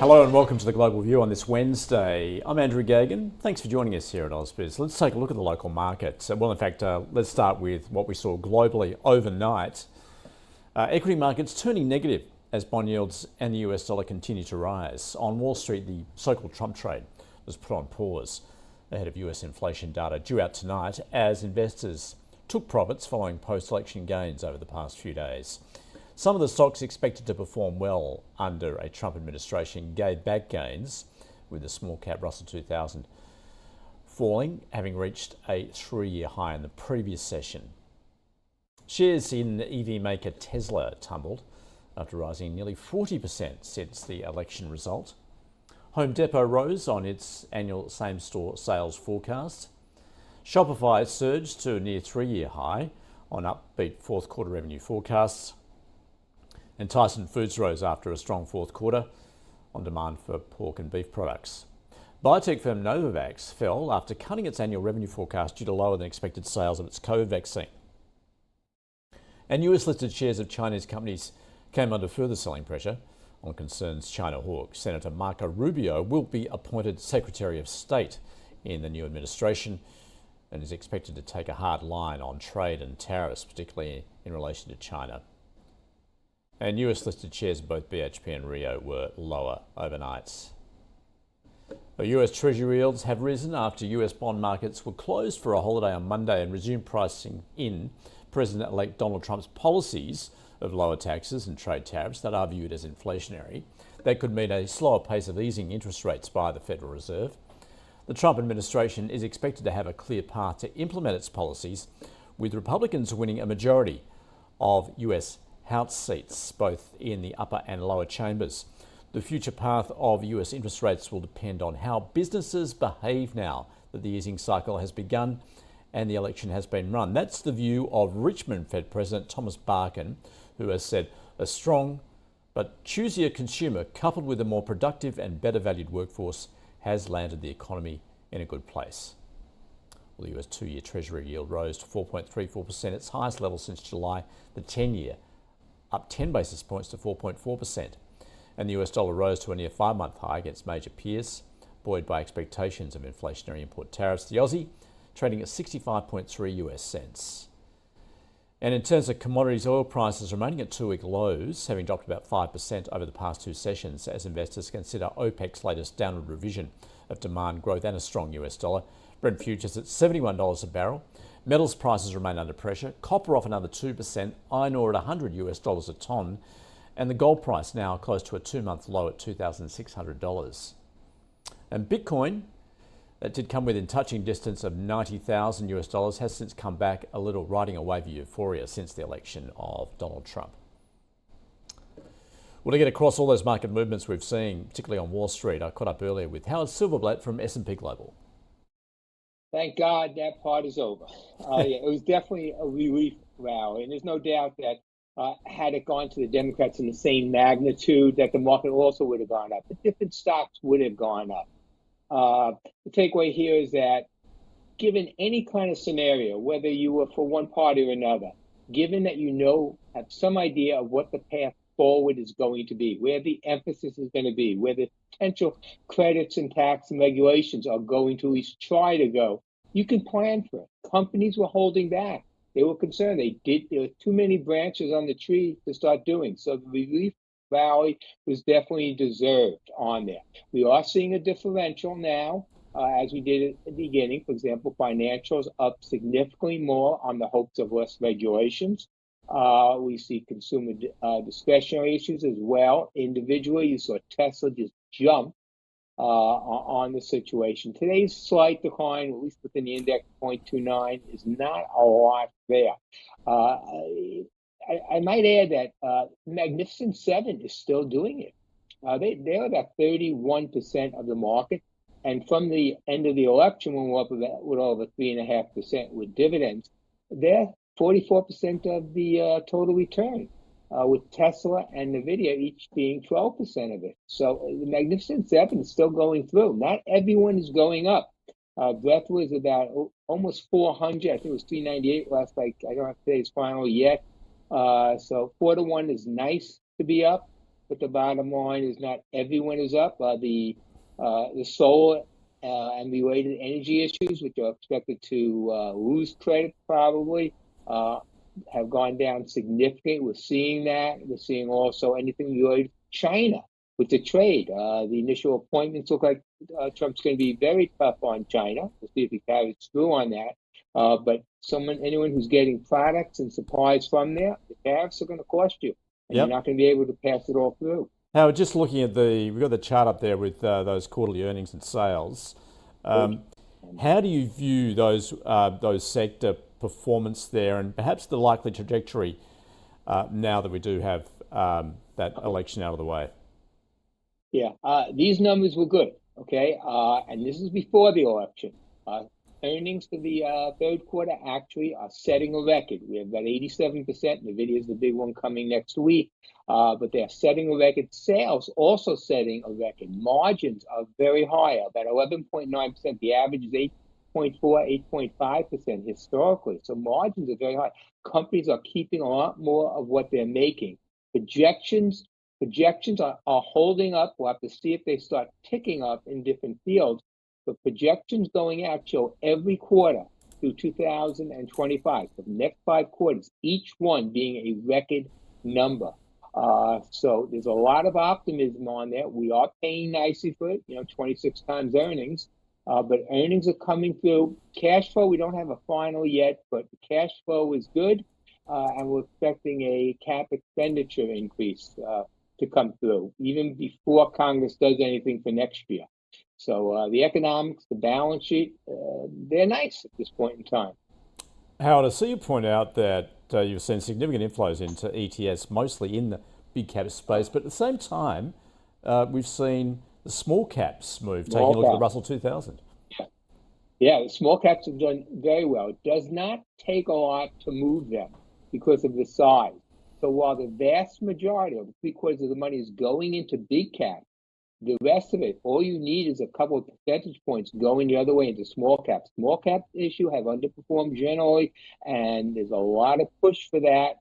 Hello and welcome to the Global View on this Wednesday. I'm Andrew Gagan. Thanks for joining us here at ausbiz. Let's take a look at the local market. Let's start with what we saw globally overnight. Equity markets turning negative as bond yields and the US dollar continue to rise. On Wall Street, the so-called Trump trade was put on pause ahead of US inflation data due out tonight as investors took profits following post-election gains over the past few days. Some of the stocks expected to perform well under a Trump administration gave back gains, with the small cap Russell 2000 falling, having reached a 3-year high in the previous session. Shares in EV maker Tesla tumbled after rising nearly 40% since the election result. Home Depot rose on its annual same-store sales forecast. Shopify surged to a near 3-year high on upbeat fourth quarter revenue forecasts. And Tyson Foods rose after a strong fourth quarter on demand for pork and beef products. Biotech firm Novavax fell after cutting its annual revenue forecast due to lower than expected sales of its COVID vaccine. And US-listed shares of Chinese companies came under further selling pressure on concerns China hawk. Senator Marco Rubio will be appointed Secretary of State in the new administration and is expected to take a hard line on trade and tariffs, particularly in relation to China. And US-listed shares of both BHP and Rio were lower overnight. The US Treasury yields have risen after US bond markets were closed for a holiday on Monday and resumed pricing in President-elect Donald Trump's policies of lower taxes and trade tariffs that are viewed as inflationary. That could mean a slower pace of easing interest rates by the Federal Reserve. The Trump administration is expected to have a clear path to implement its policies, with Republicans winning a majority of US House seats, both in the upper and lower chambers. The future path of US interest rates will depend on how businesses behave now that the easing cycle has begun and the election has been run. That's the view of Richmond Fed President Thomas Barkin, who has said a strong but choosier consumer coupled with a more productive and better valued workforce has landed the economy in a good place. Well, the US 2-year Treasury yield rose to 4.34%, its highest level since July. The 10-year up 10 basis points to 4.4%. And the US dollar rose to a near 5-month high against major peers, buoyed by expectations of inflationary import tariffs. The Aussie trading at 65.3 US cents. And in terms of commodities, oil prices remaining at 2-week lows, having dropped about 5% over the past 2 sessions as investors consider OPEC's latest downward revision of demand growth and a strong US dollar. Brent futures at $71 a barrel. Metals prices remain under pressure. Copper off another 2%, iron ore at $100 US a tonne, and the gold price now close to a 2-month low at $2,600. And Bitcoin, that did come within touching distance of $90,000 US, has since come back a little, riding a wave of euphoria since the election of Donald Trump. Well, to get across all those market movements we've seen, particularly on Wall Street, I caught up earlier with Howard Silverblatt from S&P Global. Thank God that part is over. It was definitely a relief rally, and there's no doubt that had it gone to the Democrats in the same magnitude, that the market also would have gone up. But different stocks would have gone up. The takeaway here is that given any kind of scenario, whether you were for one party or another, given that have some idea of what the path forward is going to be, where the emphasis is going to be, where the potential credits and tax and regulations are going to at least try to go, you can plan for it. Companies were holding back. They were concerned. There were too many branches on the tree to start doing. So the relief rally was definitely deserved on there. We are seeing a differential now, as we did at the beginning. For example, financials up significantly more on the hopes of less regulations. We see consumer discretionary issues as well. Individually, you saw Tesla just jump on the situation. Today's slight decline, at least within the index 0.29, is not a lot there. I might add that Magnificent Seven is still doing it. They're about 31% of the market. And from the end of the election, when we're up with over 3.5% with dividends, they're 44% of the total return, with Tesla and NVIDIA each being 12% of it. So the Magnificent Seven is still going through. Not everyone is going up. Breath was about almost 400. I think it was 398 last night. I don't have today's final yet. So 4 to 1 is nice to be up. but the bottom line is not everyone is up. The solar and related energy issues, which are expected to lose credit probably, have gone down significantly. We're seeing that. We're seeing also anything related to China with the trade. The initial appointments look like Trump's going to be very tough on China. We'll see if he carries through on that. But anyone who's getting products and supplies from there, the tariffs are going to cost you, and you're not going to be able to pass it all through. Howard, just looking at we've got the chart up there with those quarterly earnings and sales. How do you view those sector performance there, and perhaps the likely trajectory now that we do have that election out of the way? Yeah, these numbers were good, okay? And this is before the election. Earnings for the third quarter actually are setting a record. We have about 87%. NVIDIA is the big one coming next week, but they're setting a record. Sales also setting a record. Margins are very high, about 11.9%. The average is 8.4, 8.5% historically. So margins are very high. Companies are keeping a lot more of what they're making. Projections are holding up. We'll have to see if they start ticking up in different fields. But projections going out show every quarter through 2025, the next 5 quarters, each one being a record number. So there's a lot of optimism on there. We are paying nicely for it, 26 times earnings. But earnings are coming through. Cash flow, we don't have a final yet, but the cash flow is good. And we're expecting a cap expenditure increase to come through, even before Congress does anything for next year. So the economics, the balance sheet, they're nice at this point in time. Howard, I see you point out that you've seen significant inflows into ETS, mostly in the big cap space, but at the same time, we've seen the small caps move, taking a look at the Russell 2000. Yeah, the small caps have done very well. It does not take a lot to move them because of the size. So while the vast majority, of 3/4 of the money is going into big cap, the rest of it, all you need is a couple of percentage points going the other way into small caps. Small cap issue have underperformed generally, and there's a lot of push for that.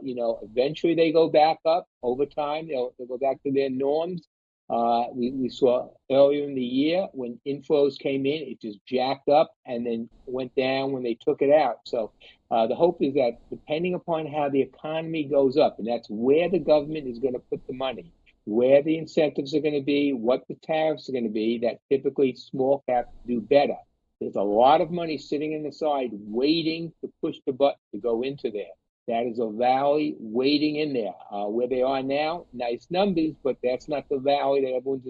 Eventually they go back up over time. They'll go back to their norms. We saw earlier in the year when inflows came in, it just jacked up and then went down when they took it out. So the hope is that depending upon how the economy goes up, and that's where the government is going to put the money, where the incentives are going to be, what the tariffs are going to be, that typically small caps do better. There's a lot of money sitting in the side waiting to push the button to go into there. That is a valley waiting in there. Where they are now, nice numbers, but that's not the valley that everyone's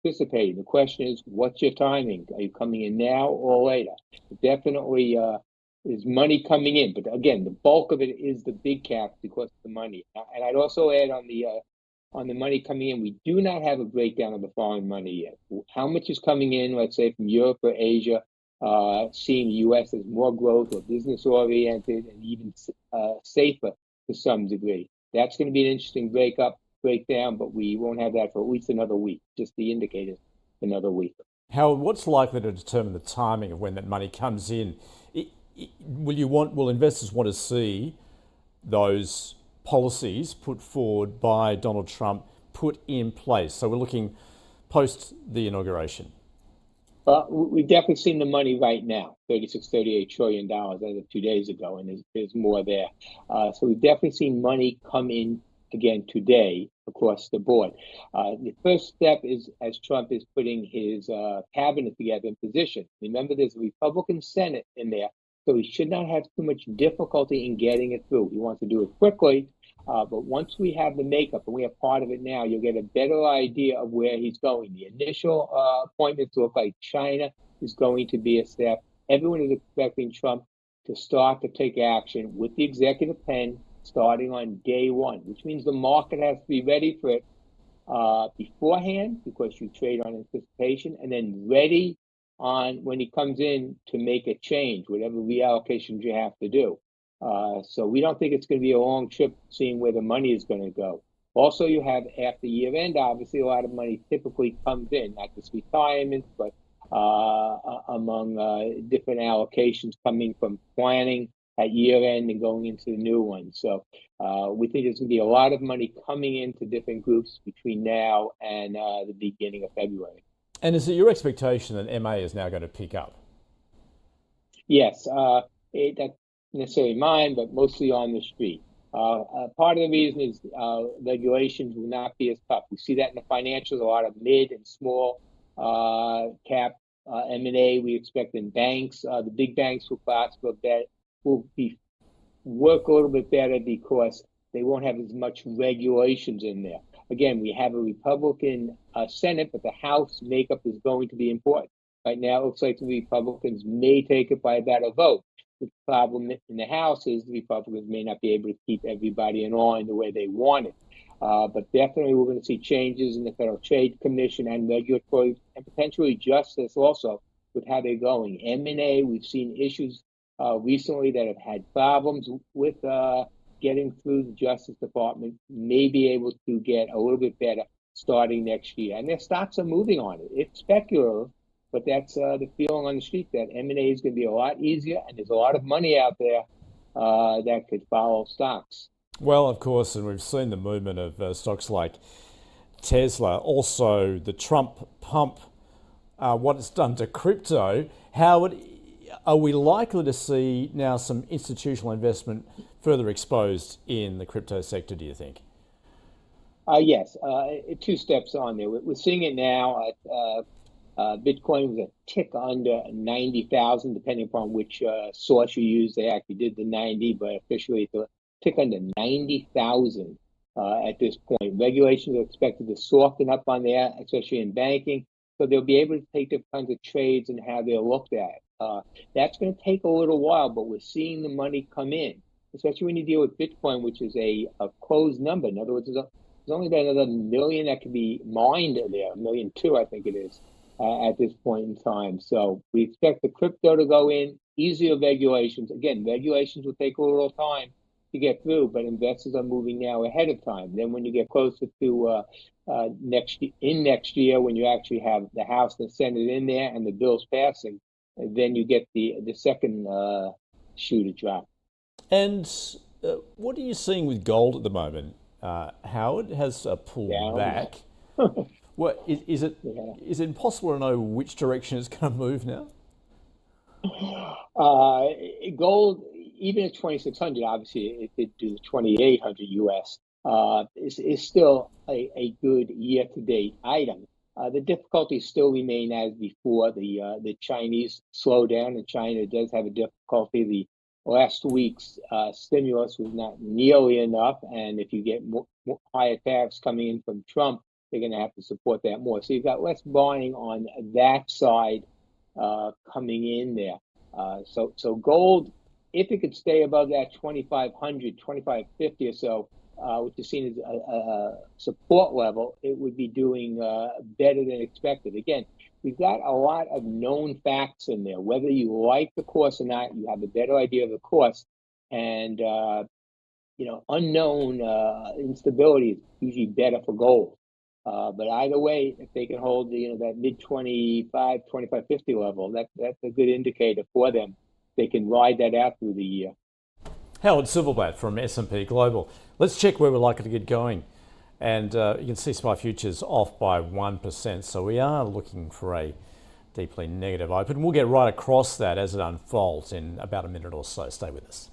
anticipating. The question is, what's your timing? Are you coming in now or later? Definitely is money coming in. But again, the bulk of it is the big cap because of the money. And I'd also add on the money coming in, we do not have a breakdown of the foreign money yet. How much is coming in, let's say, from Europe or Asia, seeing the U.S. as more growth or business-oriented and even safer to some degree. That's going to be an interesting breakdown, but we won't have that for at least another week, just the indicators another week. Howard, what's likely to determine the timing of when that money comes in? Will investors want to see those policies put forward by Donald Trump put in place? So we're looking post the inauguration. We've definitely seen the money right now, $38 trillion as of 2 days ago, and there's more there. So we've definitely seen money come in again today across the board. The first step is as Trump is putting his cabinet together in position. Remember, there's a Republican Senate in there, so he should not have too much difficulty in getting it through. He wants to do it quickly. But once we have the makeup, and we have part of it now, you'll get a better idea of where he's going. The initial appointments look like China is going to be a step. Everyone is expecting Trump to start to take action with the executive pen starting on day one, which means the market has to be ready for it beforehand because you trade on anticipation, and then ready on when he comes in to make a change, whatever reallocations you have to do. So we don't think it's going to be a long trip seeing where the money is going to go. Also, you have after year end, obviously a lot of money typically comes in, not just retirement, but among different allocations coming from planning at year end and going into the new one. So we think there's going to be a lot of money coming into different groups between now and the beginning of February. And is it your expectation that MA is now going to pick up? Yes, that's necessarily mine, but mostly on the street. Part of the reason is regulations will not be as tough. We see that in the financials, a lot of mid and small cap M&A. We expect in banks, the big banks will prosper, will work a little bit better because they won't have as much regulations in there. Again, we have a Republican Senate, but the House makeup is going to be important. Right now, it looks like the Republicans may take it by about a vote. The problem in the House is the Republicans may not be able to keep everybody in line the way they want it. But definitely we're going to see changes in the Federal Trade Commission and regulatory and potentially justice also with how they're going. M&A, we've seen issues recently that have had problems with getting through the Justice Department, may be able to get a little bit better starting next year. And their stocks are moving on it. It's speculative, but that's the feeling on the street that M&A is going to be a lot easier, and there's a lot of money out there that could follow stocks. Well, of course, and we've seen the movement of stocks like Tesla, also the Trump pump, what it's done to crypto. Are we likely to see now some institutional investment further exposed in the crypto sector, do you think? Yes, 2 steps on there. We're seeing it now. Bitcoin was a tick under 90,000, depending upon which source you use. They actually did the 90, but officially it's a tick under 90,000 at this point. Regulations are expected to soften up on there, especially in banking, so they'll be able to take different kinds of trades and how they're looked at. That's going to take a little while, but we're seeing the money come in, especially when you deal with Bitcoin, which is a closed number. In other words, there's only about another million that can be mined there, 1.2 million, I think it is, at this point in time. So we expect the crypto to go in, easier regulations. Again, regulations will take a little time to get through, but investors are moving now ahead of time. Then when you get closer to next year, when you actually have the House and the Senate in there and the bills passing, then you get the second shoe to drop. And what are you seeing with gold at the moment? Howard has pulled back. What is it? Yeah. Is it impossible to know which direction it's going to move now? Gold, even at 2,600, obviously it did do 2,800 US. Is still a good year-to-date item. The difficulties still remain as before. The Chinese slowdown in China does have a difficulty. The last week's stimulus was not nearly enough, and if you get more higher tariffs coming in from Trump, they're going to have to support that more. So you've got less buying on that side coming in there. So gold, if it could stay above that 2,500, 2,550 or so, which is seen as a support level, it would be doing better than expected. Again, we've got a lot of known facts in there. Whether you like the course or not, you have a better idea of the course. And, unknown instability is usually better for gold. But either way, if they can hold that mid 25, 2550 level, that's a good indicator for them. They can ride that out through the year. Howard Silverblatt from S&P Global. Let's check where we're likely to get going. And you can see SPY futures off by 1%. So we are looking for a deeply negative open. We'll get right across that as it unfolds in about a minute or so. Stay with us.